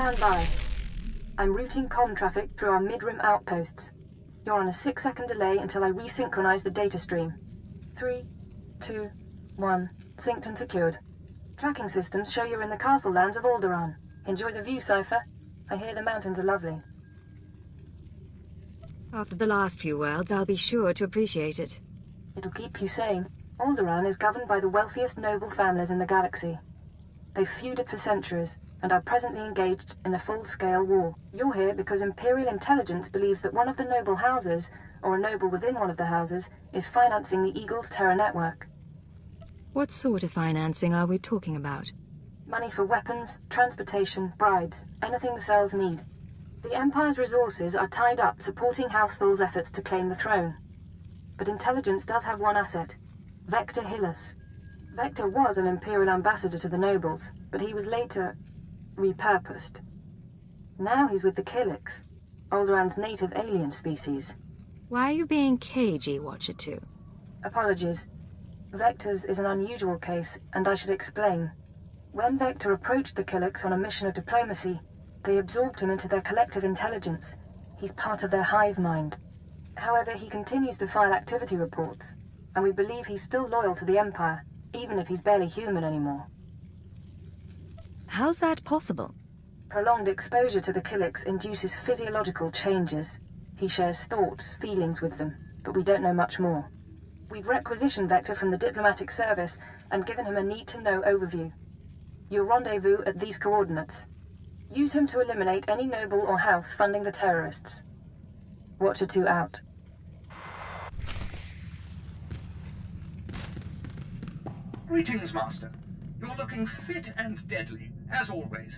Stand by. I'm routing comm traffic through our mid-rim outposts. You're on a 6-second delay until I resynchronize the data stream. 3, 2, 1. Synced and secured. Tracking systems show you're in the castle lands of Alderaan. Enjoy the view, Cypher. I hear the mountains are lovely. After the last few worlds, I'll be sure to appreciate it. It'll keep you sane. Alderaan is governed by the wealthiest noble families in the galaxy. They've feuded for centuries, and are presently engaged in a full-scale war. You're here because Imperial intelligence believes that one of the noble houses, or a noble within one of the houses, is financing the Eagle's Terra network. What sort of financing are we talking about? Money for weapons, transportation, bribes, anything the cells need. The Empire's resources are tied up supporting House Thul's efforts to claim the throne. But intelligence does have one asset: Vector Hillis. Vector was an Imperial ambassador to the nobles, but he was later repurposed. Now he's with the Killiks, Alderaan's native alien species. Why are you being cagey, Watcher 2? Apologies. Vector's is an unusual case, and I should explain. When Vector approached the Killiks on a mission of diplomacy, they absorbed him into their collective intelligence. He's part of their hive mind. However, he continues to file activity reports, and we believe he's still loyal to the Empire, even if he's barely human anymore. How's that possible? Prolonged exposure to the Killiks induces physiological changes. He shares thoughts, feelings with them, but we don't know much more. We've requisitioned Vector from the diplomatic service and given him a need-to-know overview. You'll rendezvous at these coordinates. Use him to eliminate any noble or house funding the terrorists. Watcher 2 out. Greetings, Master. You're looking fit and deadly, as always.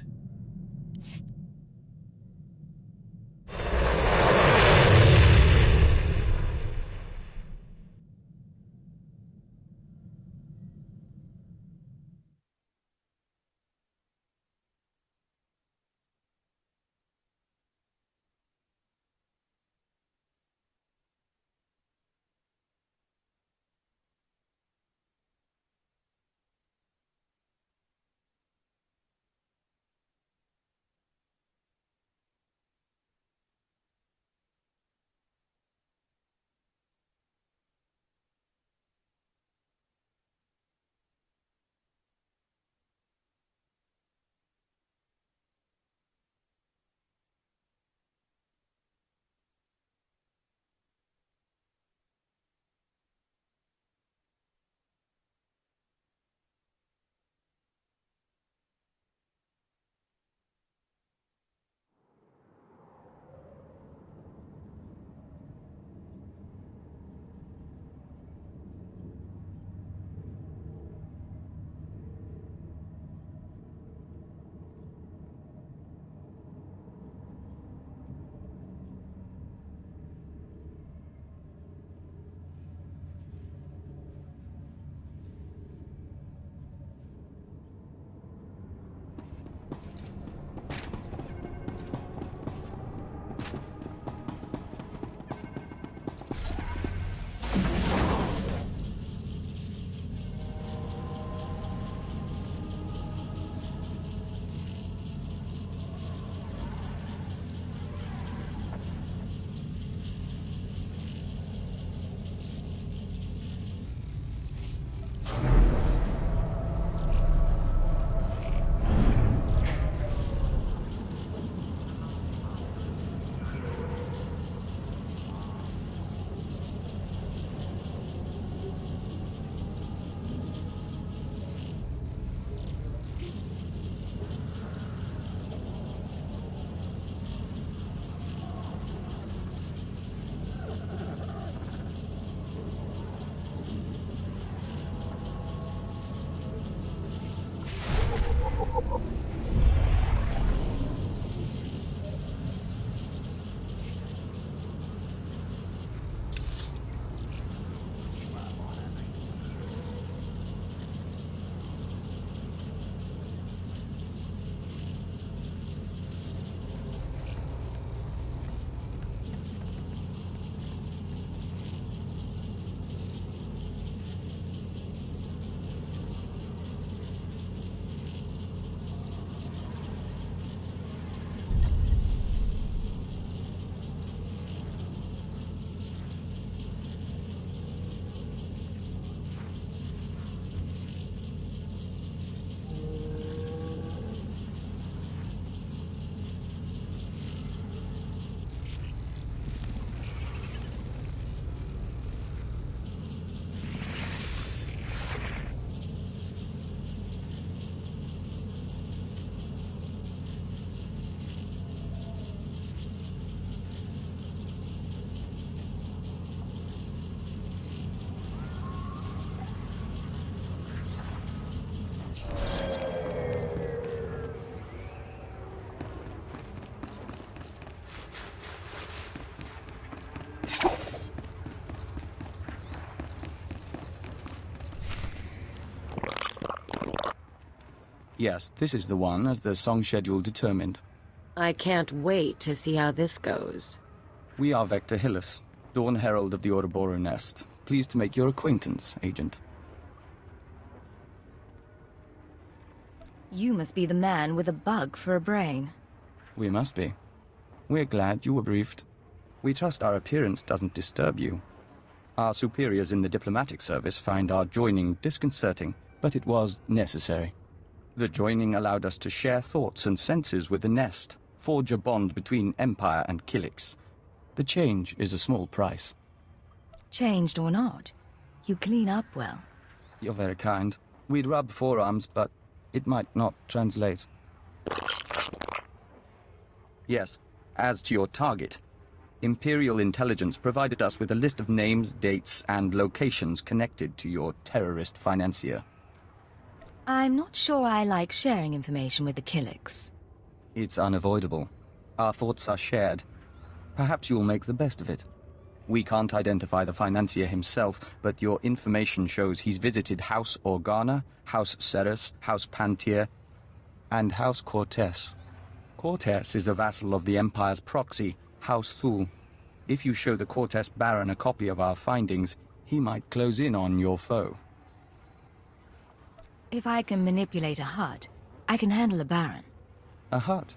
Yes, this is the one, as the song schedule determined. I can't wait to see how this goes. We are Vector Hillis, Dawn Herald of the Ouroboros Nest. Pleased to make your acquaintance, Agent. You must be the man with a bug for a brain. We must be. We're glad you were briefed. We trust our appearance doesn't disturb you. Our superiors in the diplomatic service find our joining disconcerting, but it was necessary. The joining allowed us to share thoughts and senses with the Nest, forge a bond between Empire and Kilix. The change is a small price. Changed or not, you clean up well. You're very kind. We'd rub forearms, but it might not translate. Yes, as to your target, Imperial intelligence provided us with a list of names, dates, and locations connected to your terrorist financier. I'm not sure I like sharing information with the Kilix. It's unavoidable. Our thoughts are shared. Perhaps you'll make the best of it. We can't identify the financier himself, but your information shows he's visited House Organa, House Ceres, House Pantier, and House Cortes. Cortes is a vassal of the Empire's proxy, House Thul. If you show the Cortes Baron a copy of our findings, he might close in on your foe. If I can manipulate a HUD, I can handle a Baron. A HUD?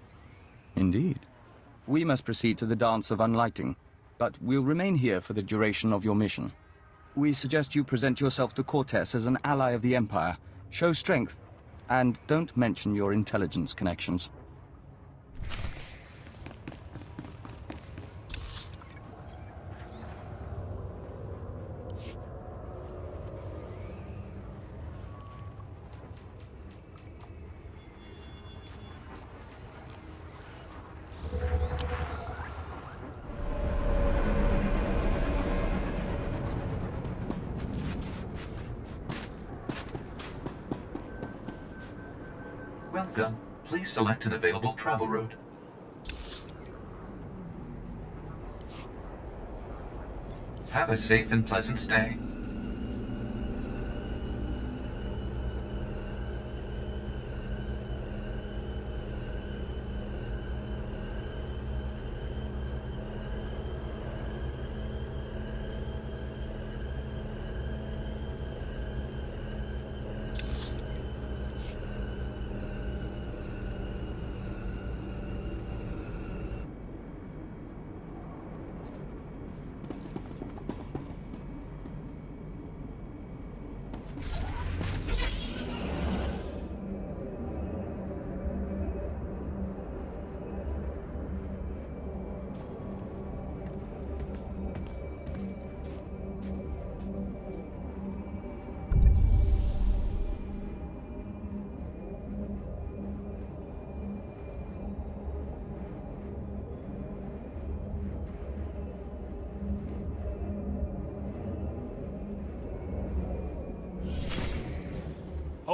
Indeed. We must proceed to the Dance of Unlighting, but we'll remain here for the duration of your mission. We suggest you present yourself to Cortes as an ally of the Empire, show strength, and don't mention your intelligence connections. Welcome. Please select an available travel route. Have a safe and pleasant stay.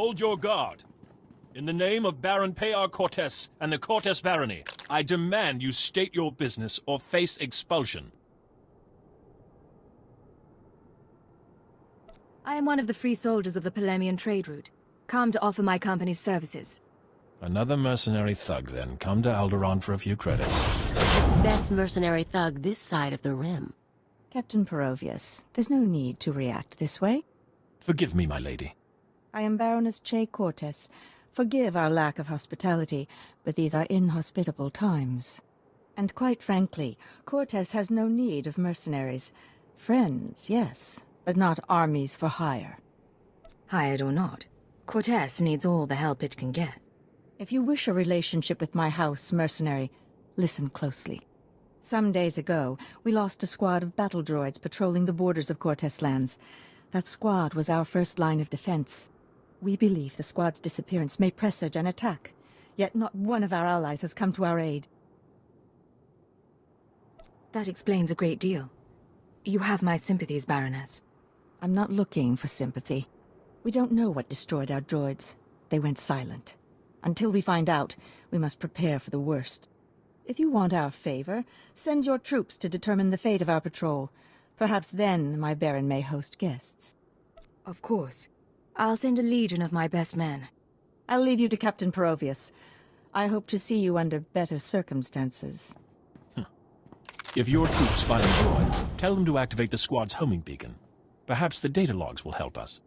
Hold your guard. In the name of Baron Payar Cortes and the Cortes Barony, I demand you state your business or face expulsion. I am one of the free soldiers of the Polemian trade route, come to offer my company's services. Another mercenary thug, then. Come to Alderaan for a few credits. Best mercenary thug this side of the rim. Captain Perovius, there's no need to react this way. Forgive me, my lady. I am Baroness Che Cortes. Forgive our lack of hospitality, but these are inhospitable times. And quite frankly, Cortes has no need of mercenaries. Friends, yes, but not armies for hire. Hired or not, Cortes needs all the help it can get. If you wish a relationship with my house, mercenary, listen closely. Some days ago, we lost a squad of battle droids patrolling the borders of Cortes lands. That squad was our first line of defense. We believe the squad's disappearance may presage an attack, yet not one of our allies has come to our aid. That explains a great deal. You have my sympathies, Baroness. I'm not looking for sympathy. We don't know what destroyed our droids. They went silent. Until we find out, we must prepare for the worst. If you want our favor, send your troops to determine the fate of our patrol. Perhaps then my Baron may host guests. Of course. I'll send a legion of my best men. I'll leave you to Captain Perovius. I hope to see you under better circumstances. If your troops find the droids, tell them to activate the squad's homing beacon. Perhaps the data logs will help us.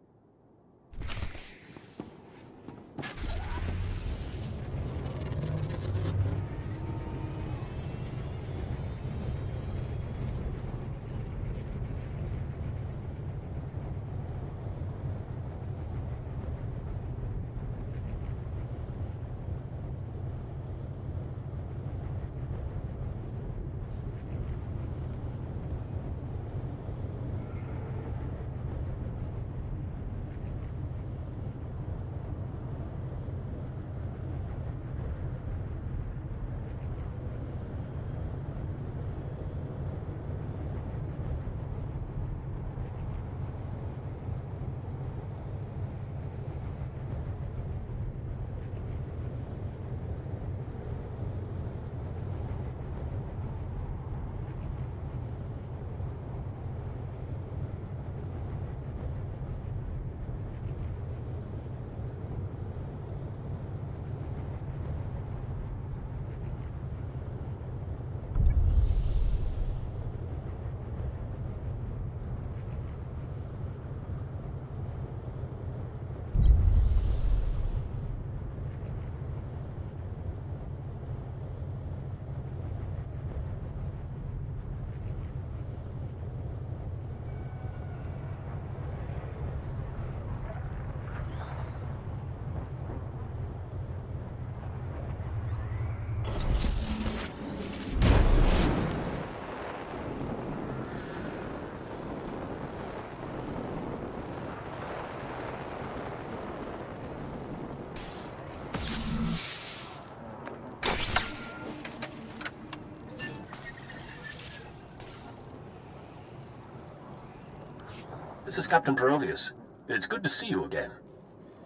This is Captain Perovius. It's good to see you again.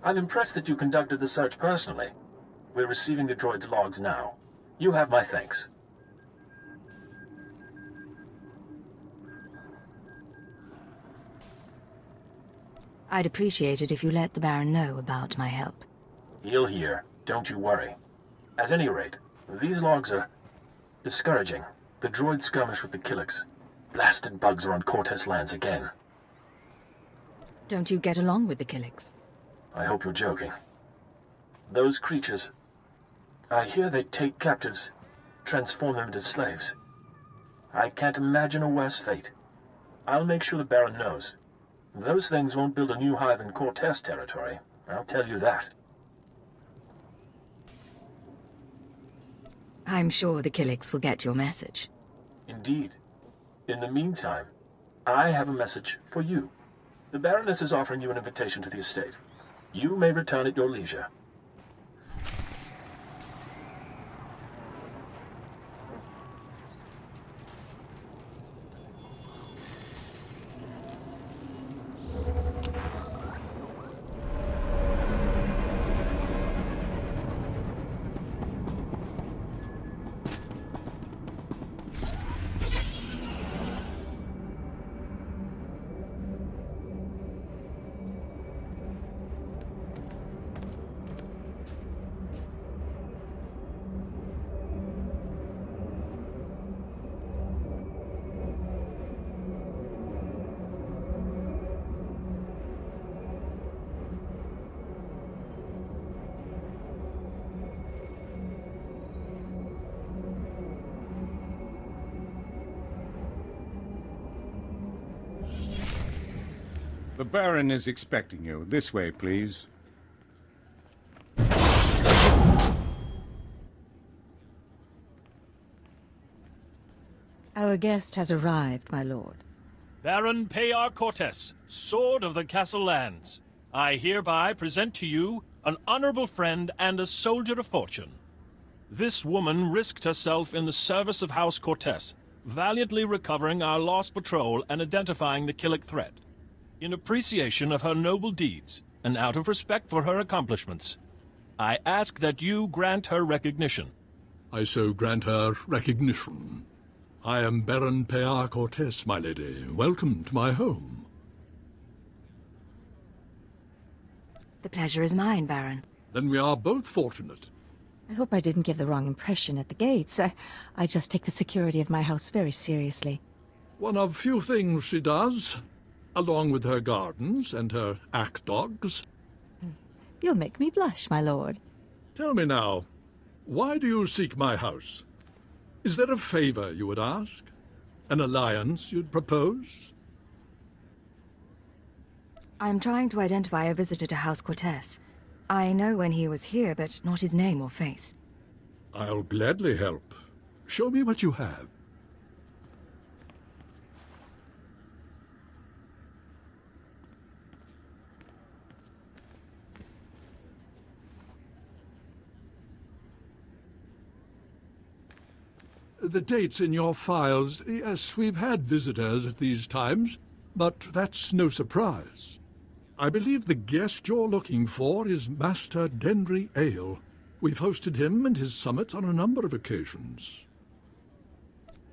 I'm impressed that you conducted the search personally. We're receiving the droid's logs now. You have my thanks. I'd appreciate it if you let the Baron know about my help. He'll hear. Don't you worry. At any rate, these logs are discouraging. The droids skirmish with the Killiks. Blasted bugs are on Cortez lands again. Don't you get along with the Killiks? I hope you're joking. Those creatures... I hear they take captives, transform them into slaves. I can't imagine a worse fate. I'll make sure the Baron knows. Those things won't build a new hive in Cortez territory, I'll tell you that. I'm sure the Killiks will get your message. Indeed. In the meantime, I have a message for you. The Baroness is offering you an invitation to the estate. You may return at your leisure. The Baron is expecting you. This way, please. Our guest has arrived, my lord. Baron Pear Cortez, Sword of the Castle Lands. I hereby present to you an honorable friend and a soldier of fortune. This woman risked herself in the service of House Cortez, valiantly recovering our lost patrol and identifying the Killik threat. In appreciation of her noble deeds, and out of respect for her accomplishments, I ask that you grant her recognition. I so grant her recognition. I am Baron Pear Cortez, my lady. Welcome to my home. The pleasure is mine, Baron. Then we are both fortunate. I hope I didn't give the wrong impression at the gates. I just take the security of my house very seriously. One of few things she does, along with her gardens and her ack dogs. You'll make me blush, my lord. Tell me now, why do you seek my house? Is there a favor you would ask? An alliance you'd propose? I'm trying to identify a visitor to House Cortez. I know when he was here, but not his name or face. I'll gladly help. Show me what you have. The dates in your files. Yes, we've had visitors at these times, but that's no surprise. I believe the guest you're looking for is Master Denry Ale. We've hosted him and his summits on a number of occasions.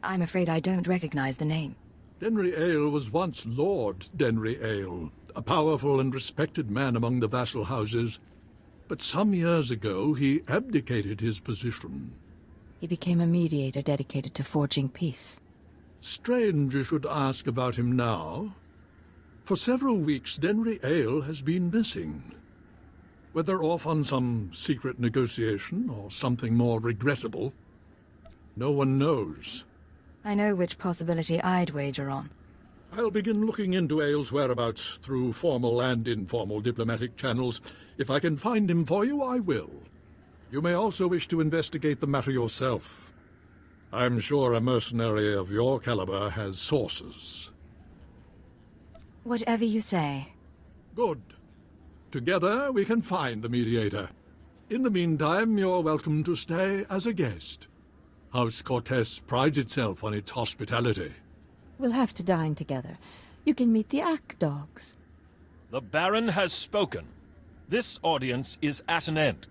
I'm afraid I don't recognize the name. Denry Ale was once Lord Denry Ale, a powerful and respected man among the vassal houses. But some years ago he abdicated his position. He became a mediator dedicated to forging peace. Strange you should ask about him now. For several weeks, Denry Ale has been missing. Whether off on some secret negotiation or something more regrettable, no one knows. I know which possibility I'd wager on. I'll begin looking into Ale's whereabouts through formal and informal diplomatic channels. If I can find him for you, I will. You may also wish to investigate the matter yourself. I'm sure a mercenary of your caliber has sources. Whatever you say. Good. Together we can find the mediator. In the meantime, you're welcome to stay as a guest. House Cortez prides itself on its hospitality. We'll have to dine together. You can meet the ack dogs. The Baron has spoken. This audience is at an end.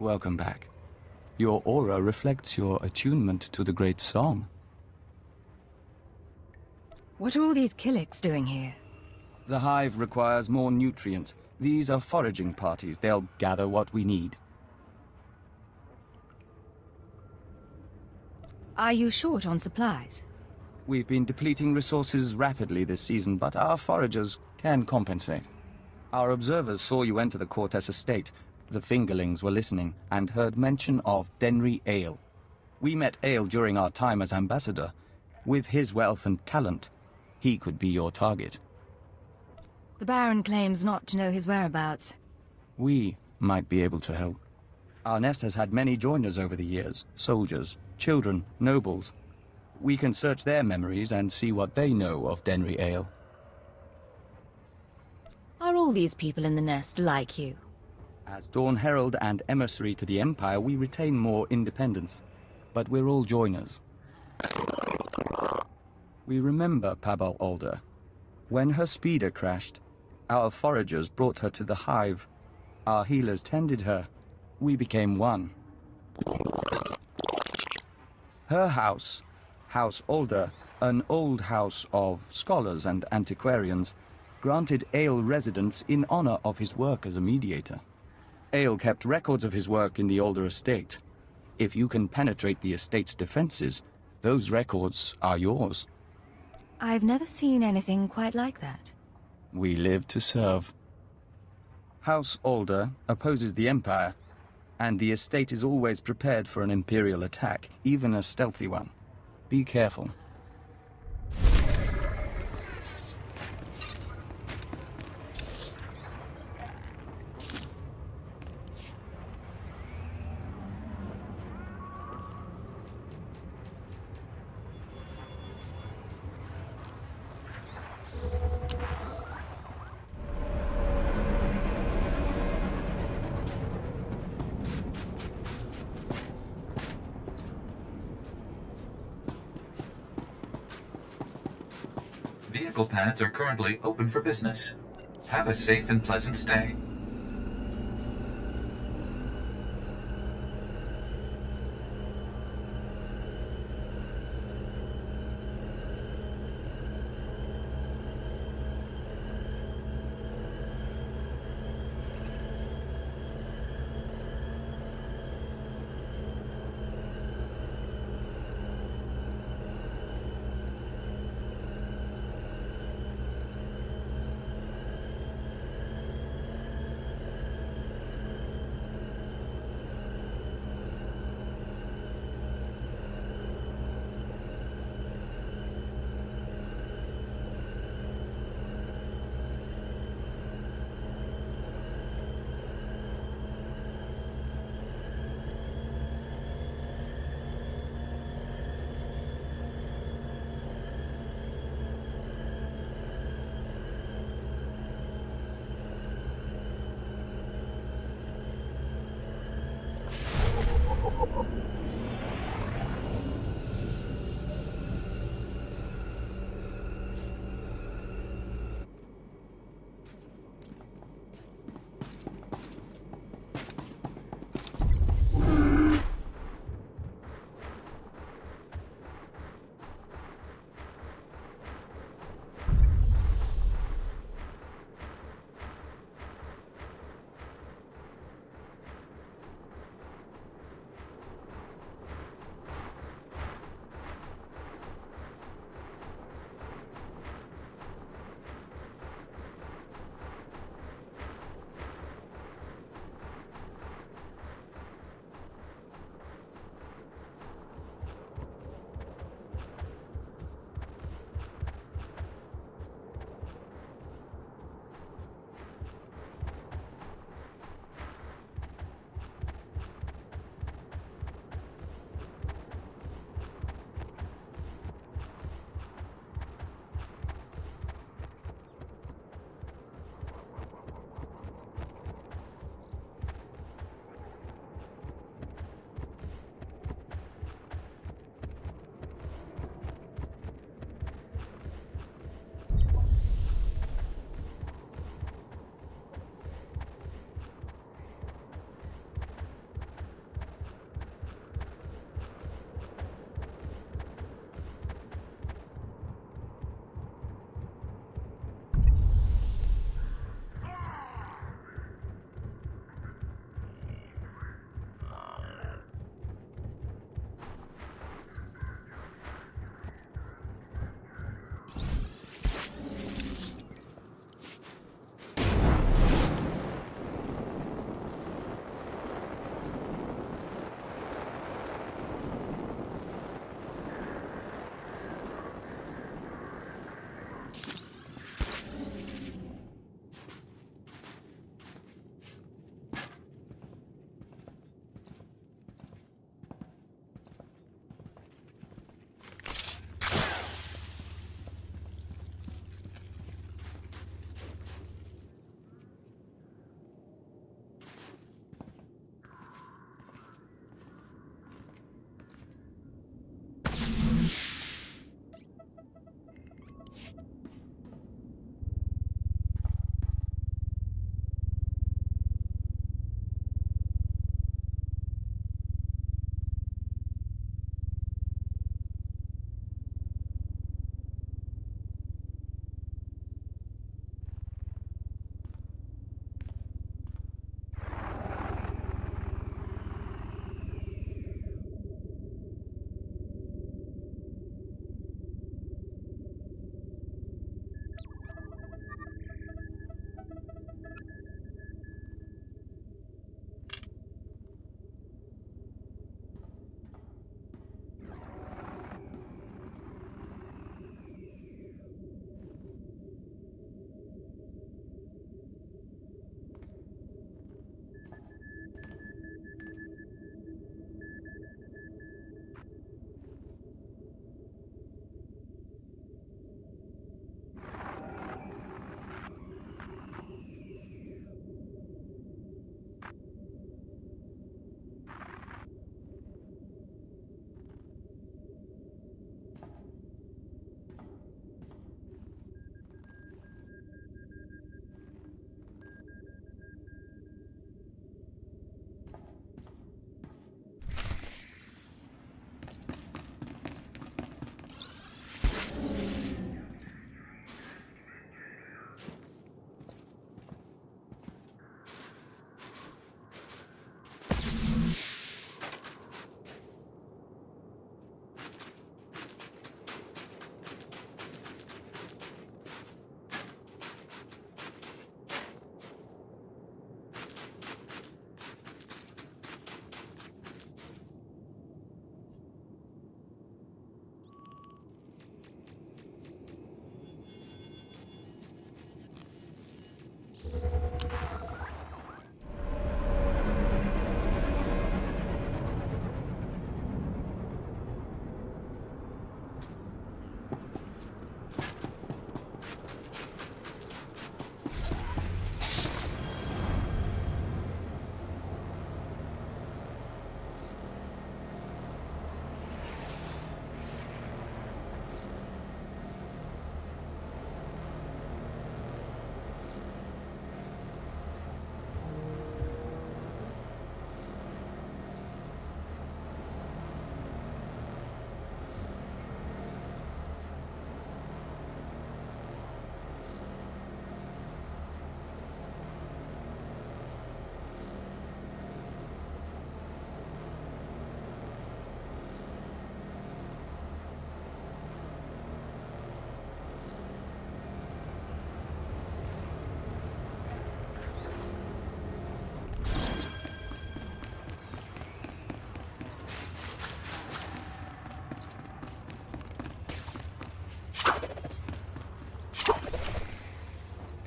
Welcome back. Your aura reflects your attunement to the great song. What are all these Killiks doing here? The hive requires more nutrient. These are foraging parties. They'll gather what we need. Are you short on supplies? We've been depleting resources rapidly this season, but our foragers can compensate. Our observers saw you enter the Cortez estate. The fingerlings were listening and heard mention of Denry Ale. We met Ale during our time as ambassador. With his wealth and talent, he could be your target. The Baron claims not to know his whereabouts. We might be able to help. Our nest has had many joiners over the years. Soldiers, children, nobles. We can search their memories and see what they know of Denry Ale. Are all these people in the nest like you? As Dawn Herald and emissary to the Empire, we retain more independence. But we're all joiners. We remember Pabal Alder. When her speeder crashed, our foragers brought her to the hive. Our healers tended her. We became one. Her house, House Alder, an old house of scholars and antiquarians, granted Ale residence in honor of his work as a mediator. Ale kept records of his work in the Alder estate. If you can penetrate the estate's defenses, those records are yours. I've never seen anything quite like that. We live to serve. House Alder opposes the Empire, and the estate is always prepared for an Imperial attack, even a stealthy one. Be careful. Vehicle pads are currently open for business. Have a safe and pleasant stay.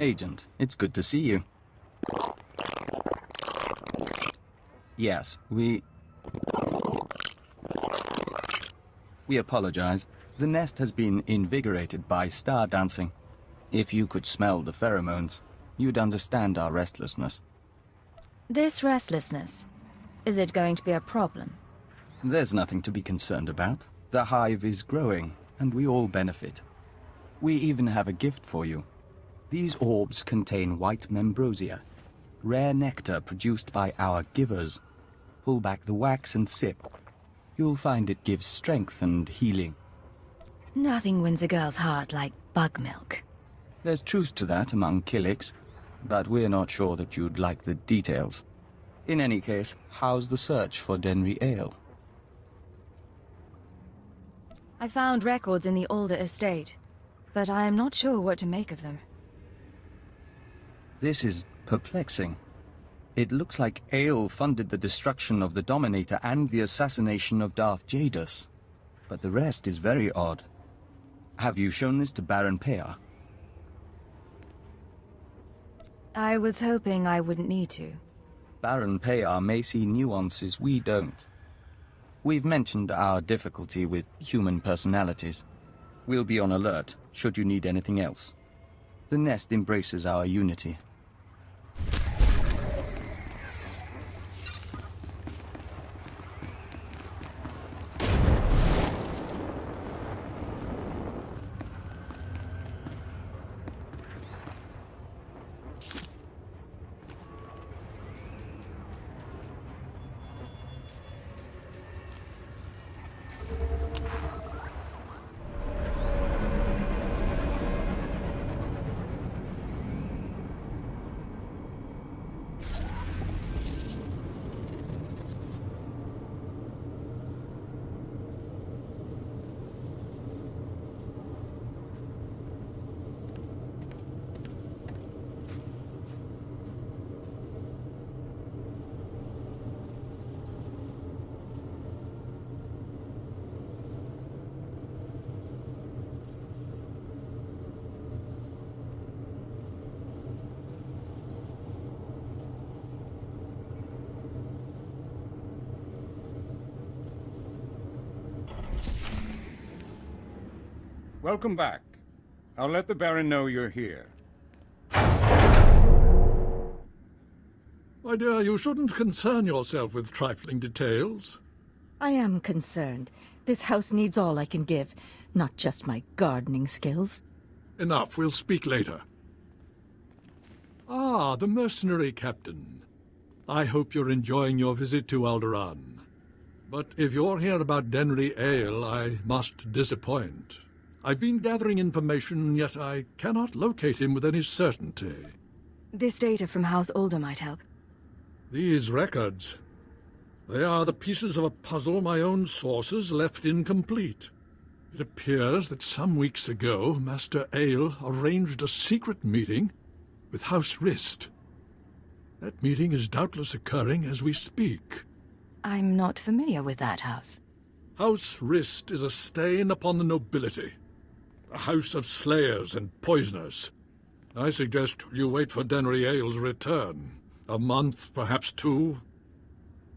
Agent, it's good to see you. Yes, we apologize. The nest has been invigorated by star dancing. If you could smell the pheromones, you'd understand our restlessness. This restlessness, is it going to be a problem? There's nothing to be concerned about. The hive is growing, and we all benefit. We even have a gift for you. These orbs contain white membrosia, rare nectar produced by our givers. Pull back the wax and sip. You'll find it gives strength and healing. Nothing wins a girl's heart like bug milk. There's truth to that among Killiks, but we're not sure that you'd like the details. In any case, how's the search for Denry Ale? I found records in the older estate, but I am not sure what to make of them. This is perplexing. It looks like Ale funded the destruction of the Dominator and the assassination of Darth Jadus. But the rest is very odd. Have you shown this to Baron Pear? I was hoping I wouldn't need to. Baron Pear may see nuances we don't. We've mentioned our difficulty with human personalities. We'll be on alert, should you need anything else. The nest embraces our unity. Welcome back. I'll let the Baron know you're here. My dear, you shouldn't concern yourself with trifling details. I am concerned. This house needs all I can give, not just my gardening skills. Enough, we'll speak later. Ah, the mercenary captain. I hope you're enjoying your visit to Alderaan. But if you're here about Denry Ale, I must disappoint. I've been gathering information, yet I cannot locate him with any certainty. This data from House Alder might help. These records. They are the pieces of a puzzle my own sources left incomplete. It appears that some weeks ago, Master Ale arranged a secret meeting with House Rist. That meeting is doubtless occurring as we speak. I'm not familiar with that house. House Rist is a stain upon the nobility. A house of slayers and poisoners. I suggest you wait for Denry Ale's return. A month, perhaps 2.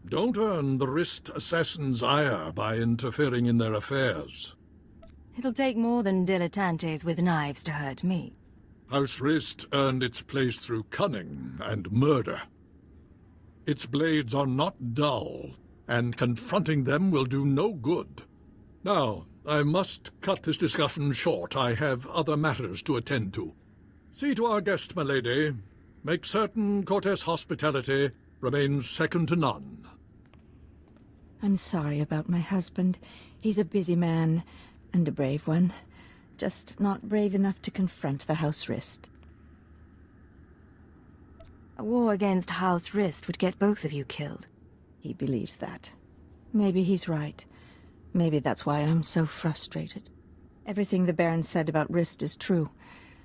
Don't earn the Rist assassins' ire by interfering in their affairs. It'll take more than dilettantes with knives to hurt me. House Rist earned its place through cunning and murder. Its blades are not dull, and confronting them will do no good. Now, I must cut this discussion short. I have other matters to attend to. See to our guest, my lady. Make certain Cortes hospitality remains second to none. I'm sorry about my husband. He's a busy man, and a brave one. Just not brave enough to confront the House Rist. A war against House Rist would get both of you killed. He believes that. Maybe he's right. Maybe that's why I'm so frustrated. Everything the Baron said about Rist is true.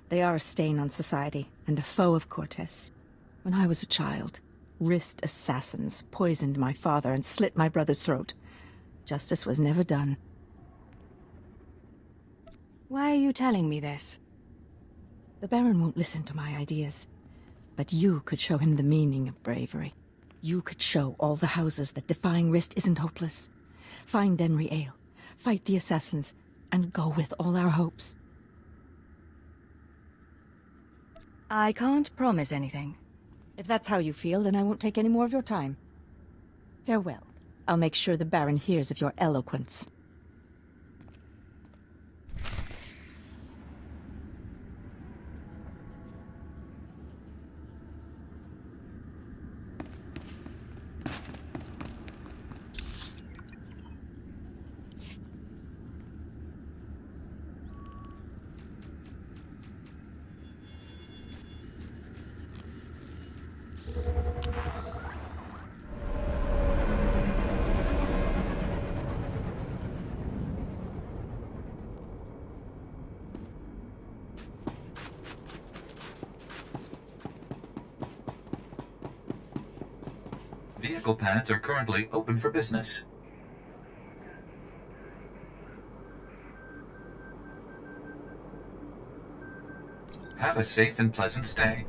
They are a stain on society, and a foe of Cortes. When I was a child, Rist assassins poisoned my father and slit my brother's throat. Justice was never done. Why are you telling me this? The Baron won't listen to my ideas. But you could show him the meaning of bravery. You could show all the houses that defying Rist isn't hopeless. Find Denry Ale, fight the assassins, and go with all our hopes. I can't promise anything. If that's how you feel, then I won't take any more of your time. Farewell. I'll make sure the Baron hears of your eloquence. Vehicle pads are currently open for business. Have a safe and pleasant stay.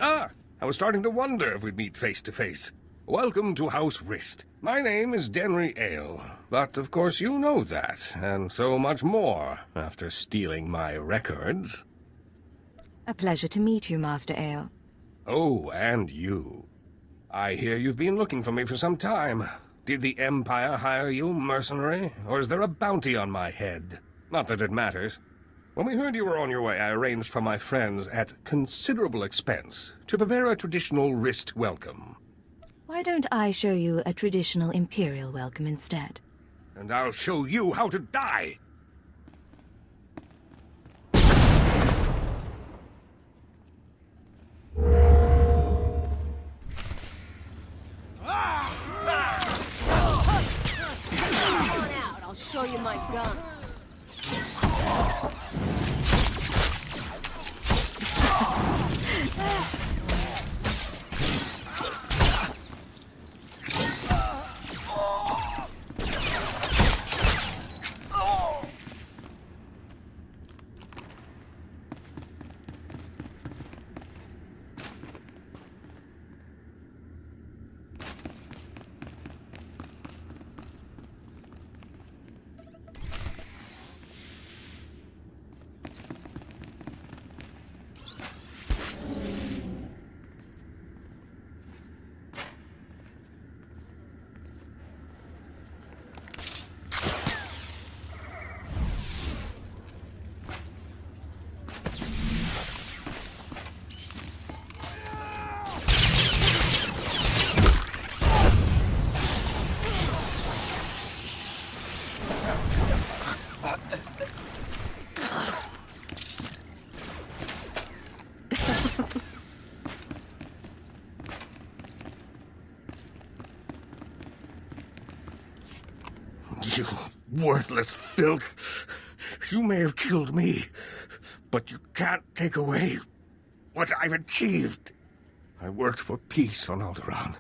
Ah, I was starting to wonder if we'd meet face to face. Welcome to House Rist. My name is Denry Ale, but of course you know that, and so much more, after stealing my records. A pleasure to meet you, Master Ale. Oh, and you. I hear you've been looking for me for some time. Did the Empire hire you, mercenary, or is there a bounty on my head? Not that it matters. When we heard you were on your way, I arranged for my friends at considerable expense to prepare a traditional Rist welcome. Why don't I show you a traditional Imperial welcome instead? And I'll show you how to die! Come on out, I'll show you my gun. You worthless filth! You may have killed me, but you can't take away what I've achieved. I worked for peace on Alderaan.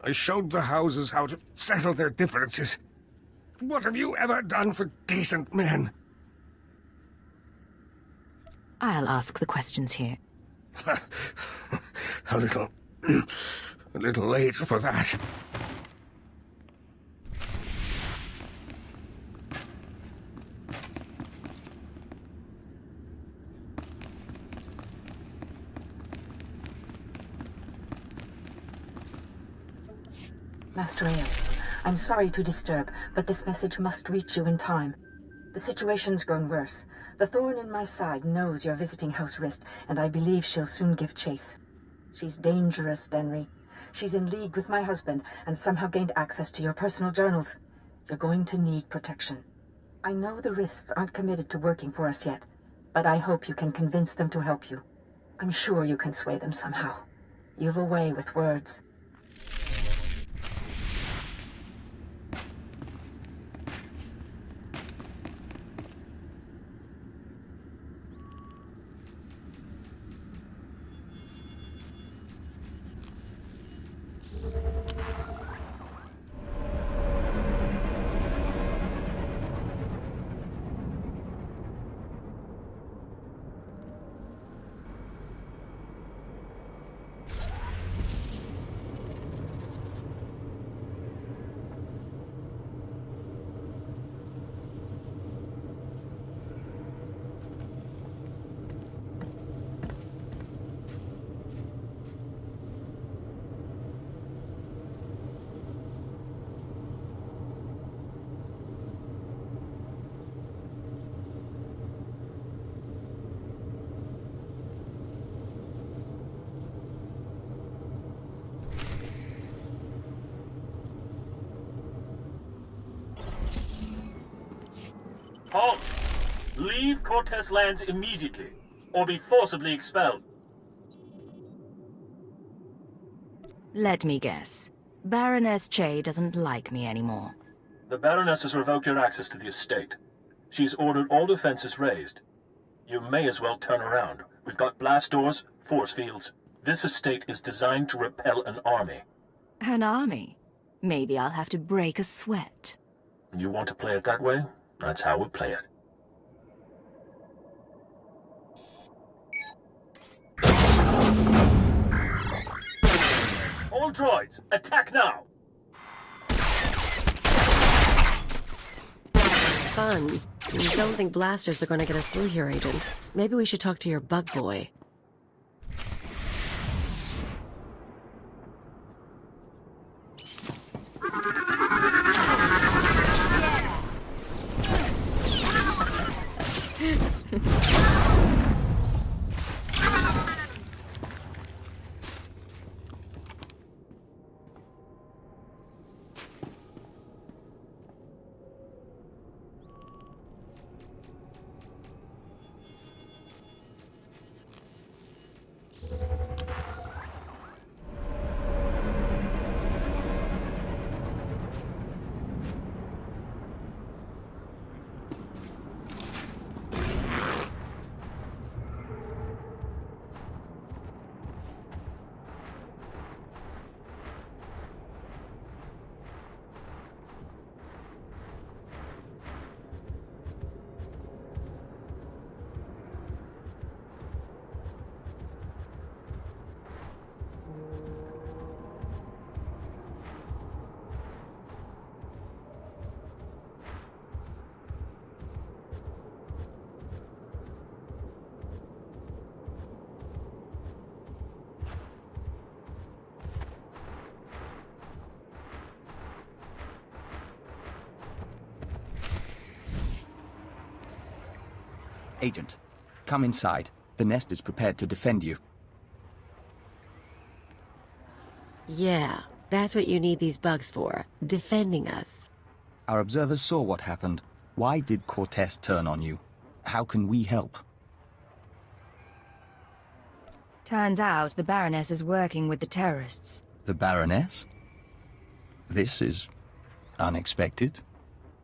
I showed the houses how to settle their differences. What have you ever done for decent men? I'll ask the questions here. a little late for that. Master Ale, I'm sorry to disturb, but this message must reach you in time. The situation's grown worse. The thorn in my side knows you're visiting House Rist, and I believe she'll soon give chase. She's dangerous, Denry. She's in league with my husband, and somehow gained access to your personal journals. You're going to need protection. I know the Rists aren't committed to working for us yet, but I hope you can convince them to help you. I'm sure you can sway them somehow. You've a way with words. Halt! Leave Cortez lands immediately, or be forcibly expelled. Let me guess. Baroness Che doesn't like me anymore. The Baroness has revoked your access to the estate. She's ordered all defenses raised. You may as well turn around. We've got blast doors, force fields. This estate is designed to repel an army. An army? Maybe I'll have to break a sweat. You want to play it that way? That's how we play it. All droids, attack now! Fun. Don't think blasters are going to get us through here, Agent. Maybe we should talk to your bug boy. Agent, come inside. The nest is prepared to defend you. Yeah, that's what you need these bugs for. Defending us. Our observers saw what happened. Why did Cortez turn on you? How can we help? Turns out the Baroness is working with the terrorists. The Baroness? This is unexpected.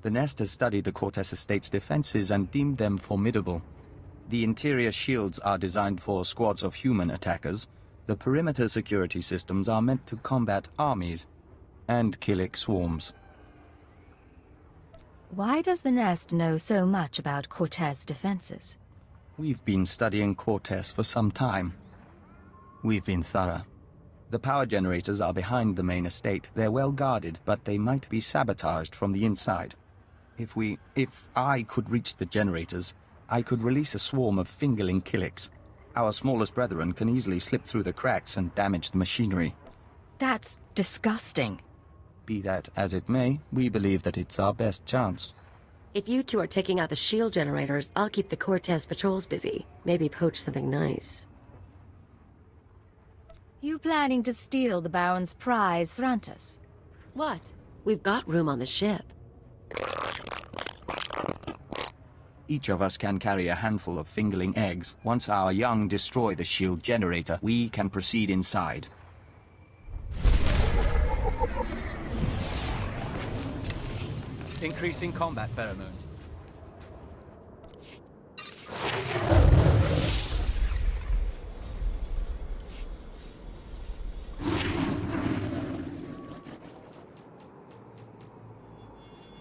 The Nest has studied the Cortez Estate's defenses and deemed them formidable. The interior shields are designed for squads of human attackers. The perimeter security systems are meant to combat armies and Killik swarms. Why does the Nest know so much about Cortez defenses? We've been studying Cortez for some time. We've been thorough. The power generators are behind the main estate. They're well guarded, but they might be sabotaged from the inside. If I could reach the generators, I could release a swarm of fingerling Killiks. Our smallest brethren can easily slip through the cracks and damage the machinery. That's disgusting. Be that as it may, we believe that it's our best chance. If you two are taking out the shield generators, I'll keep the Cortez patrols busy. Maybe poach something nice. You planning to steal the Baron's prize, Thrantis? What? We've got room on the ship. Each of us can carry a handful of fingerling eggs. Once our young destroy the shield generator, we can proceed inside. Increasing combat pheromones.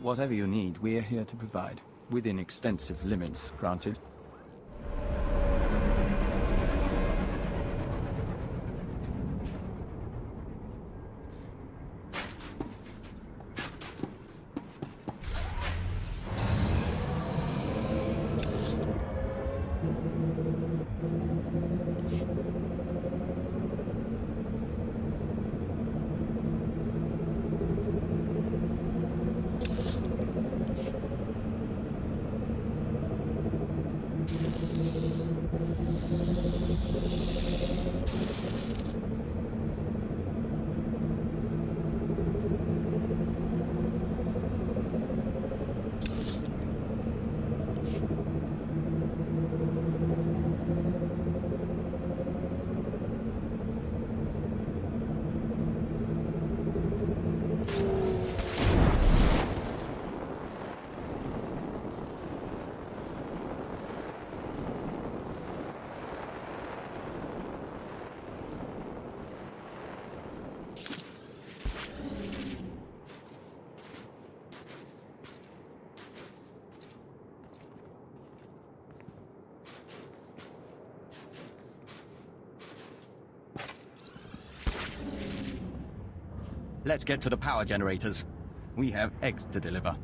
Whatever you need, we're here to provide. Within extensive limits, granted. Let's get to the power generators. We have eggs to deliver.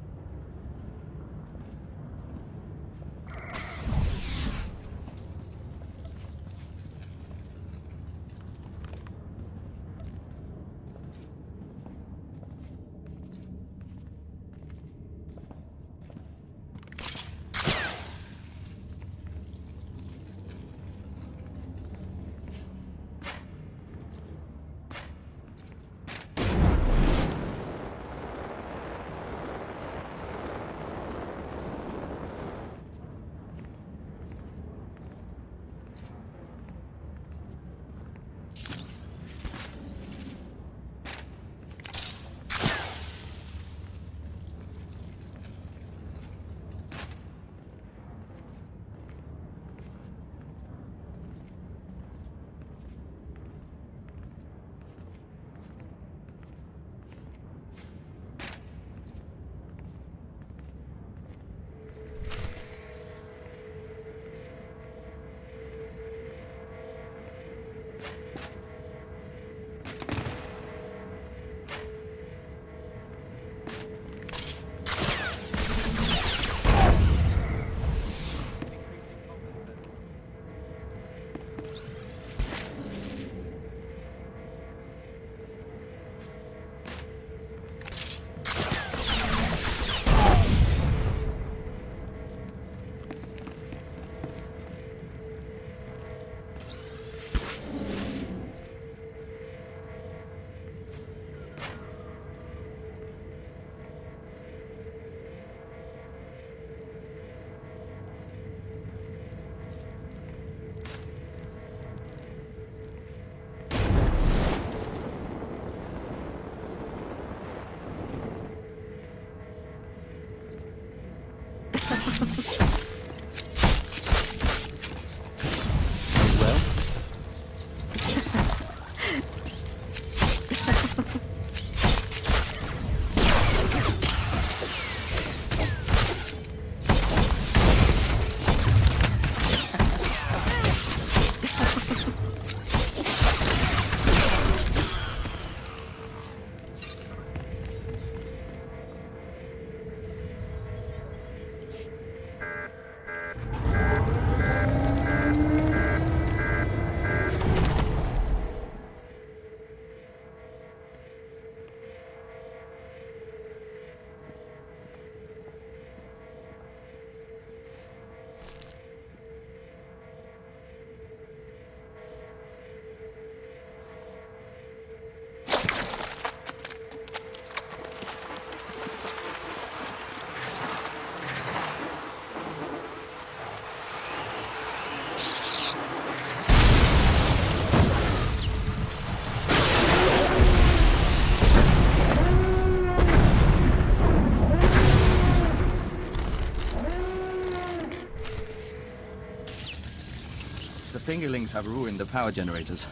The fingerlings have ruined the power generators.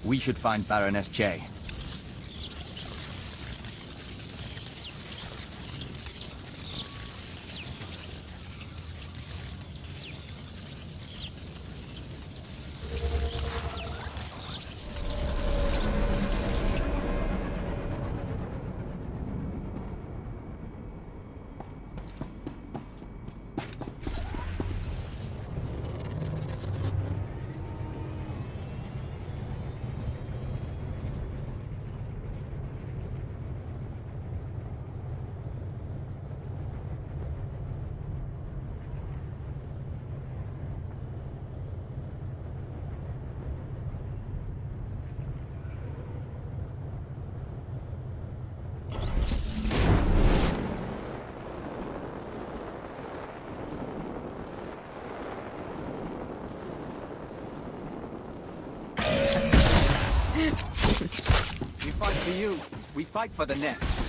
We should find Baroness J. We fight for you. We fight for the nest.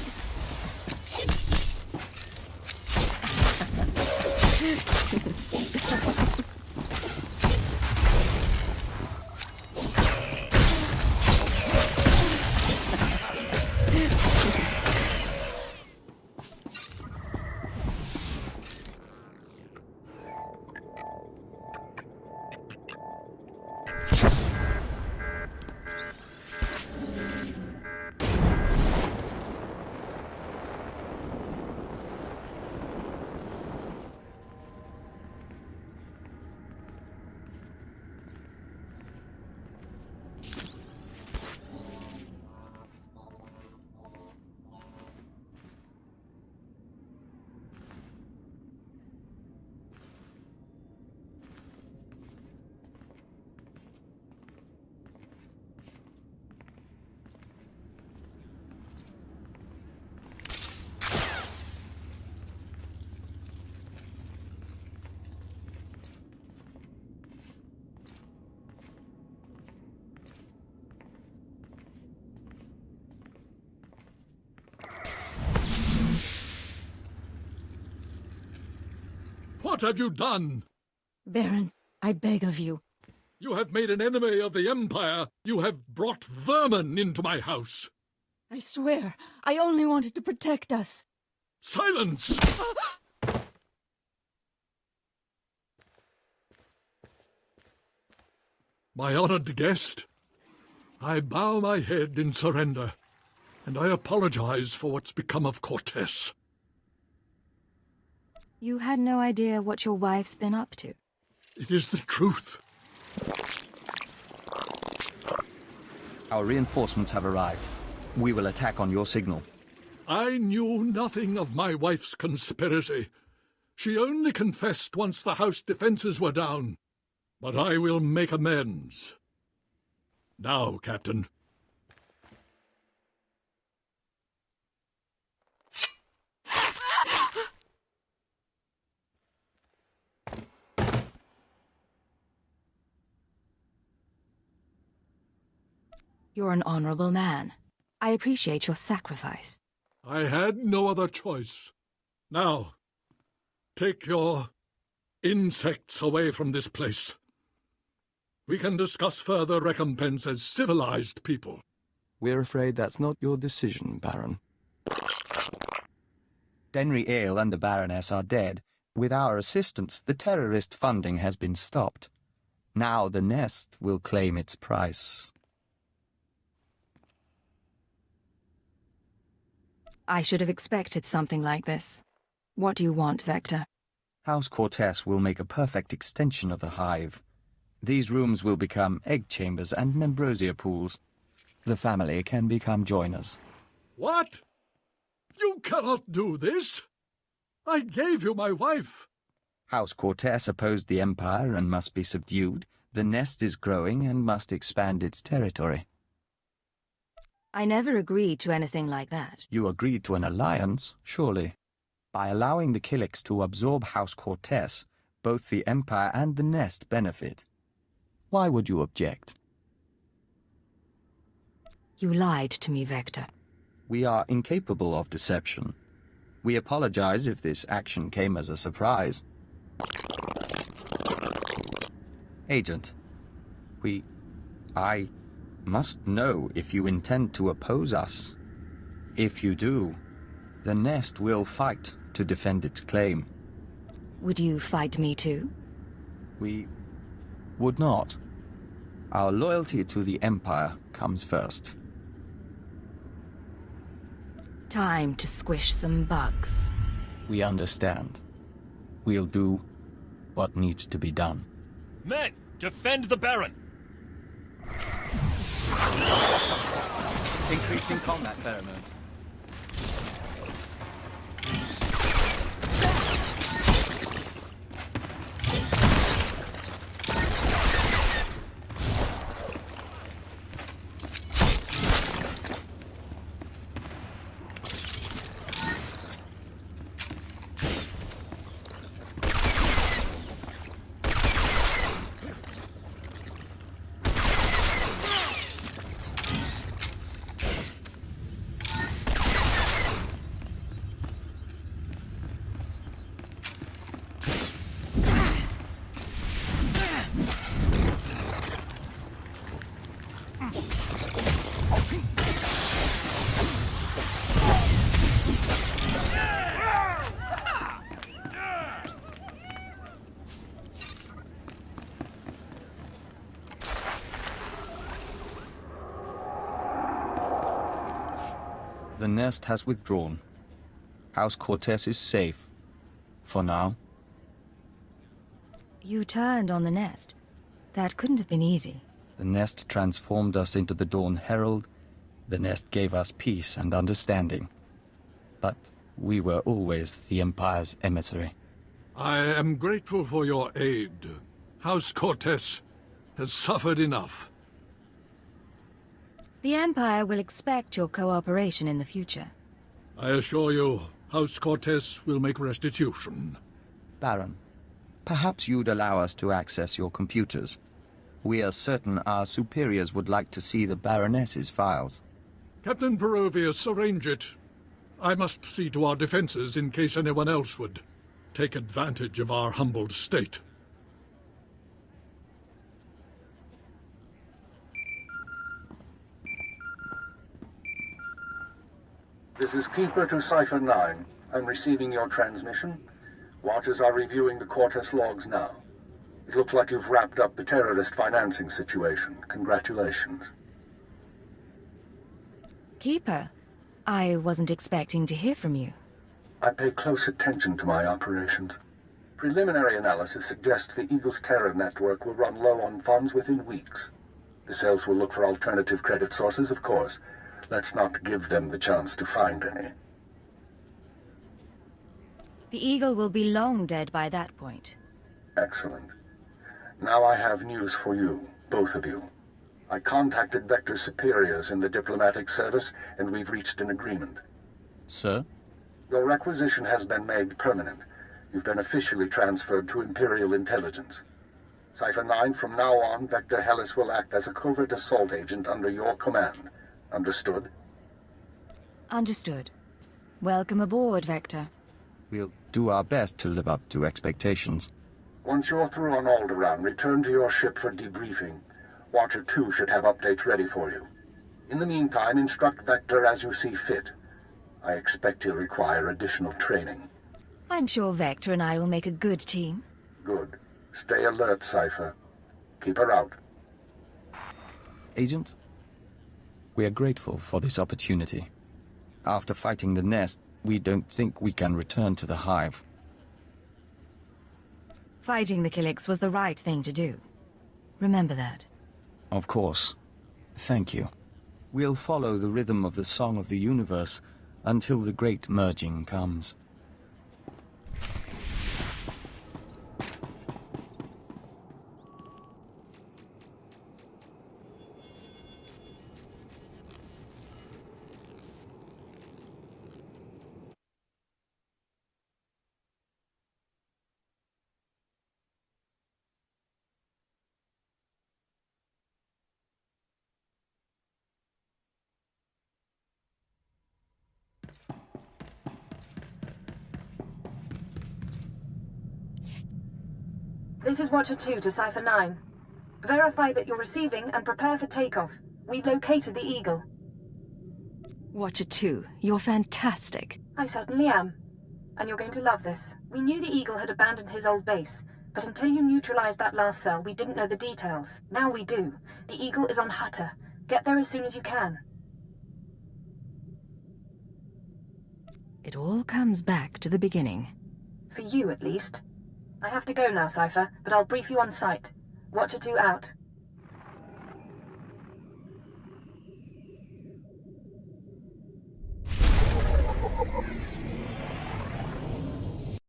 What have you done? Baron, I beg of you. You have made an enemy of the Empire. You have brought vermin into my house. I swear, I only wanted to protect us. Silence! My honored guest, I bow my head in surrender, and I apologize for what's become of Cortez. You had no idea what your wife's been up to? It is the truth. Our reinforcements have arrived. We will attack on your signal. I knew nothing of my wife's conspiracy. She only confessed once the house defenses were down. But I will make amends. Now, Captain. You're an honorable man. I appreciate your sacrifice. I had no other choice. Now, take your insects away from this place. We can discuss further recompense as civilized people. We're afraid that's not your decision, Baron. Denry Ale and the Baroness are dead. With our assistance, the terrorist funding has been stopped. Now the nest will claim its price. I should have expected something like this. What do you want, Vector? House Cortez will make a perfect extension of the hive. These rooms will become egg chambers and membrosia pools. The family can become joiners. What? You cannot do this! I gave you my wife! House Cortez opposed the Empire and must be subdued. The nest is growing and must expand its territory. I never agreed to anything like that. You agreed to an alliance, surely. By allowing the Killiks to absorb House Cortez, both the Empire and the nest benefit. Why would you object? You lied to me, Vector. We are incapable of deception. We apologize if this action came as a surprise. Agent, I must know if you intend to oppose us. If you do, the nest will fight to defend its claim. Would you fight me too? We would not. Our loyalty to the Empire comes first. Time to squish some bugs. We understand. We'll do what needs to be done. Men, defend the Baron! Increasing combat pheromone. The nest has withdrawn. House Cortez is safe. For now. You turned on the nest. That couldn't have been easy. The nest transformed us into the Dawn Herald. The nest gave us peace and understanding. But we were always the Empire's emissary. I am grateful for your aid. House Cortez has suffered enough. The Empire will expect your cooperation in the future. I assure you, House Cortez will make restitution. Baron, perhaps you'd allow us to access your computers. We are certain our superiors would like to see the Baroness's files. Captain Perovius, arrange it. I must see to our defenses in case anyone else would. take advantage of our humbled state. This is Keeper to Cipher 9. I'm receiving your transmission. Watchers are reviewing the Cortez logs now. It looks like you've wrapped up the terrorist financing situation. Congratulations. Keeper, I wasn't expecting to hear from you. I pay close attention to my operations. Preliminary analysis suggests the Eagle's terror network will run low on funds within weeks. The cells will look for alternative credit sources, of course. Let's not give them the chance to find any. The Eagle will be long dead by that point. Excellent. Now I have news for you, both of you. I contacted Vector's superiors in the diplomatic service, and we've reached an agreement. Sir? Your requisition has been made permanent. You've been officially transferred to Imperial intelligence. Cipher 9, from now on, Vector Hellis will act as a covert assault agent under your command. Understood? Understood. Welcome aboard, Vector. We'll do our best to live up to expectations. Once you're through on Alderaan, return to your ship for debriefing. Watcher 2 should have updates ready for you. In the meantime, instruct Vector as you see fit. I expect he'll require additional training. I'm sure Vector and I will make a good team. Good. Stay alert, Cipher. Keep her out. Agent? We are grateful for this opportunity. After fighting the Nest, we don't think we can return to the Hive. Fighting the Killiks was the right thing to do. Remember that. Of course. Thank you. We'll follow the rhythm of the Song of the Universe until the great merging comes. This is Watcher 2 to Cipher 9. Verify that you're receiving and prepare for takeoff. We've located the Eagle. Watcher 2, you're fantastic. I certainly am. And you're going to love this. We knew the Eagle had abandoned his old base, but until you neutralized that last cell, we didn't know the details. Now we do. The Eagle is on Hutter. Get there as soon as you can. It all comes back to the beginning. For you, at least. I have to go now, Cipher, but I'll brief you on site. Watcher 2 out.